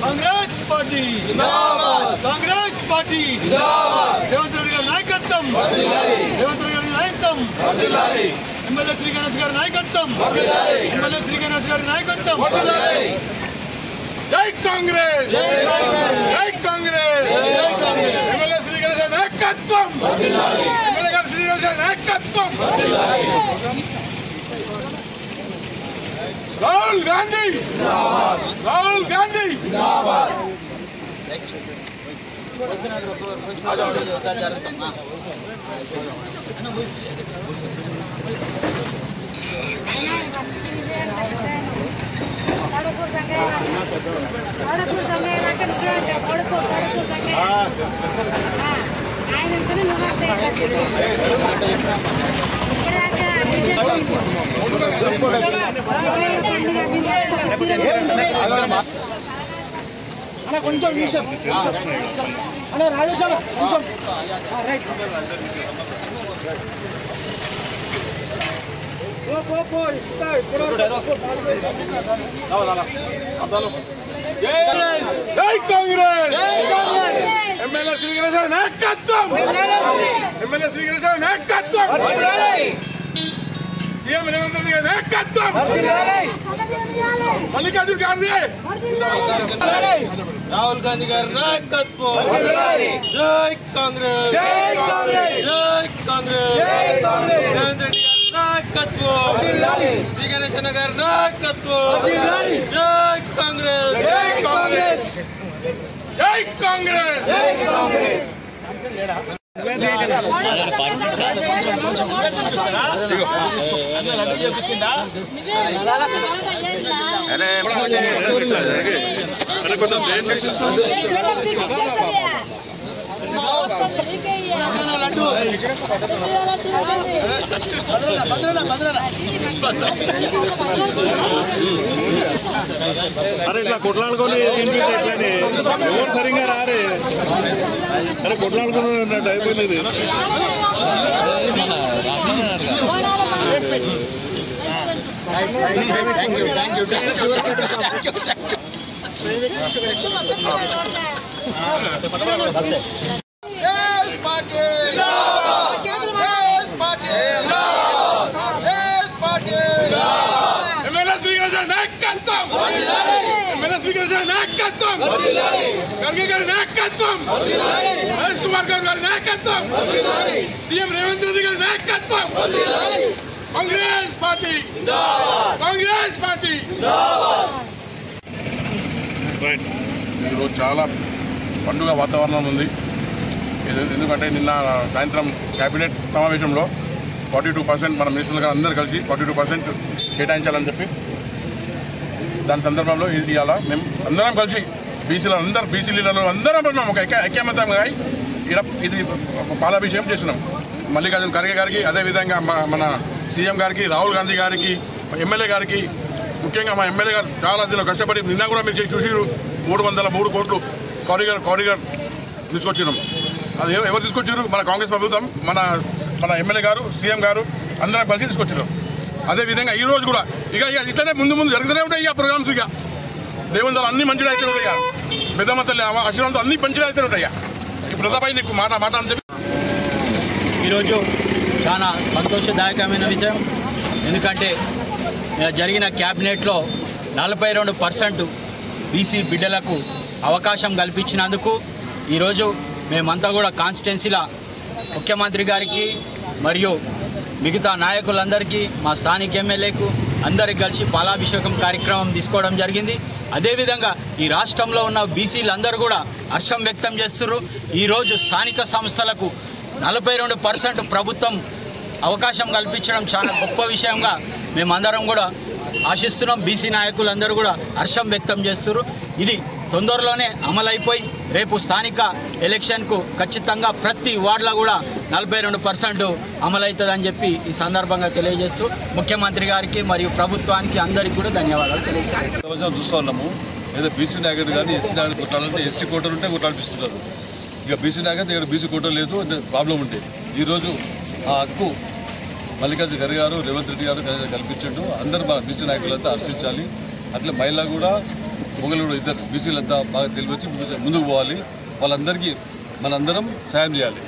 Congress party जिंदाबाद, Congress party जिंदाबाद, रेवंत रेड्डी गाరి నాయకత్వం వర్ధిల్లాలి, रेवंत रेड्डी గారి నాయకత్వం వర్ధిల్లాలి, ఎమ్మెల్యే శ్రీ గణేష్ గారి నాయకత్వం వర్ధిల్లాలి, ఎమ్మెల్యే శ్రీ గణేష్ గారి నాయకత్వం వర్ధిల్లాలి. జై కాంగ్రెస్, జై కాంగ్రెస్, జై కాంగ్రెస్, జై కాంగ్రెస్, ఎమ్మెల్యే శ్రీ గణేష్ గారి నాయకత్వం వర్ధిల్లాలి, ఎమ్మెల్యే గారి శ్రీ గణేష్ గారి నాయకత్వం వర్ధిల్లాలి. राहुल गांधी जिंदाबाद, राहुल गांधी जिंदाबाद. కొంచెం నిమిషం అన్న రాజేష్ అన్న కొంచెం రైట్ పో జై కాంగ్రెస్, ఎమ్మెల్యే శ్రీ గణేష్ గారి నాయకత్వం, ఎమ్మెల్యే శ్రీ గణేష్ గారి నాయకత్వం, సీఎం రేవంత్ రెడ్డి గారి నాయకత్వం, మల్లికార్జున ఖార్గే, రాహుల్ గాంధీ గారి నాయకత్వం, జై కాంగ్రెస్, జై కాంగ్రెస్, జై కాంగ్రెస్, జై కాంగ్రెస్, రేవంత్ రెడ్డి గారి నాయకత్వం, శ్రీ గణేష్ గారి నాయకత్వం, జై కాంగ్రెస్, జై కాంగ్రెస్, జై కాంగ్రెస్, జై కాంగ్రెస్. అరే ఇట్లా కొట్లాడుకొని ఎవరు సరిగ్గా రారే, అరే కొట్లాడుకున్నట్టు అయిపోయింది. ఖర్గే గారి నాయకత్వం, మహేష్ కుమార్ గౌడ్ గారి నాయకత్వం, సీఎం రేవంత్ రెడ్డి గారి నాయకత్వం, కాంగ్రెస్ పార్టీ కాంగ్రెస్ పార్టీ. ఈరోజు చాలా పండుగ వాతావరణం ఉంది. ఎందుకంటే నిన్న సాయంత్రం కేబినెట్ సమావేశంలో 42% మన మినిస్టర్లు గారు అందరూ కలిసి 42% కేటాయించాలని చెప్పి దాని సందర్భంలో ఇవాళ మేము అందరం కలిసి బీసీలు అందరూ బీసీ లీడర్లు అందరం ఒక ఐక్యమత్యంగా ఇది పాలాభిషేకం చేస్తున్నాం. మల్లికార్జున ఖర్గే గారికి, అదేవిధంగా మన సీఎం గారికి, రాహుల్ గాంధీ గారికి, ఎమ్మెల్యే గారికి, ముఖ్యంగా మా ఎమ్మెల్యే గారు చాలా దినం కష్టపడి నిన్న కూడా మీరు చూసి 303 కోట్లు కారిడార్ తీసుకొచ్చినాం. అది ఎవరు తీసుకొచ్చారు? మన కాంగ్రెస్ ప్రభుత్వం, మన ఎమ్మెల్యే గారు, సీఎం గారు అందరం కలిసి తీసుకొచ్చినాం. అదేవిధంగా ఈ రోజు కూడా ఇక ఇట్లనే ముందు జరుగుతూనే ఉంటాయి. ఇక ప్రోగ్రామ్స్ ఇక దేవుందలు అన్ని మంచిగా అయితే ఉంటాయి. పెద్దమ్మ తల్లి ఆశీర్వాదంతో అన్ని మంచిగా అయితే ఉంటాయి. ఈ ప్రతాపై నీకు మాట అని చెప్పి ఈరోజు చాలా సంతోషదాయకమైన విషయం. ఎందుకంటే జరిగిన క్యాబినెట్లో 42% బీసీ బిడ్డలకు అవకాశం కల్పించినందుకు ఈరోజు మేమంతా కూడా కాన్స్టిట్యున్సీల ముఖ్యమంత్రి గారికి మరియు మిగతా నాయకులందరికీ, మా స్థానిక ఎమ్మెల్యేకు అందరికి కలిసి పాలాభిషేకం కార్యక్రమం తీసుకోవడం జరిగింది. అదేవిధంగా ఈ రాష్ట్రంలో ఉన్న బీసీలందరూ కూడా హర్షం వ్యక్తం చేస్తున్నారు. ఈరోజు స్థానిక సంస్థలకు 42% ప్రభుత్వం అవకాశం కల్పించడం చాలా గొప్ప విషయంగా మేమందరం కూడా ఆశిస్తున్నాం. బీసీ నాయకులందరూ కూడా హర్షం వ్యక్తం చేస్తున్నారు. ఇది తొందరలోనే అమలైపోయి రేపు స్థానిక ఎలక్షన్కు ఖచ్చితంగా ప్రతి వార్డులో కూడా 42% అమలవుతుందని చెప్పి ఈ సందర్భంగా తెలియజేస్తూ ముఖ్యమంత్రి గారికి మరియు ప్రభుత్వానికి అందరికీ కూడా ధన్యవాదాలు తెలియజేస్తాం. చూస్తూ ఉన్నాము. ఏదో బీసీ నాయకుడు కానీ ఎస్సీ నాయకుడు కొట్టాలంటే ఎస్సీ కోటలు ఉంటే కొట్టాడిపిస్తున్నారు. ఇక బీసీ నాయకుడు ఇక్కడ బీసీ కోట లేదు, ప్రాబ్లం ఉంటే ఈరోజు ఆ హక్కు మల్లికార్జున ఖర్గే గారు, రేవంత్ రెడ్డి గారు కల్పించండు. అందరూ మన బీసీ నాయకులంతా హర్షించాలి. అట్లా మహిళ కూడా మొగలు కూడా ఇద్దరు బీసీలంతా బాగా తెలివచ్చి ముందుకు పోవాలి. వాళ్ళందరికీ మనందరం సాయం చేయాలి.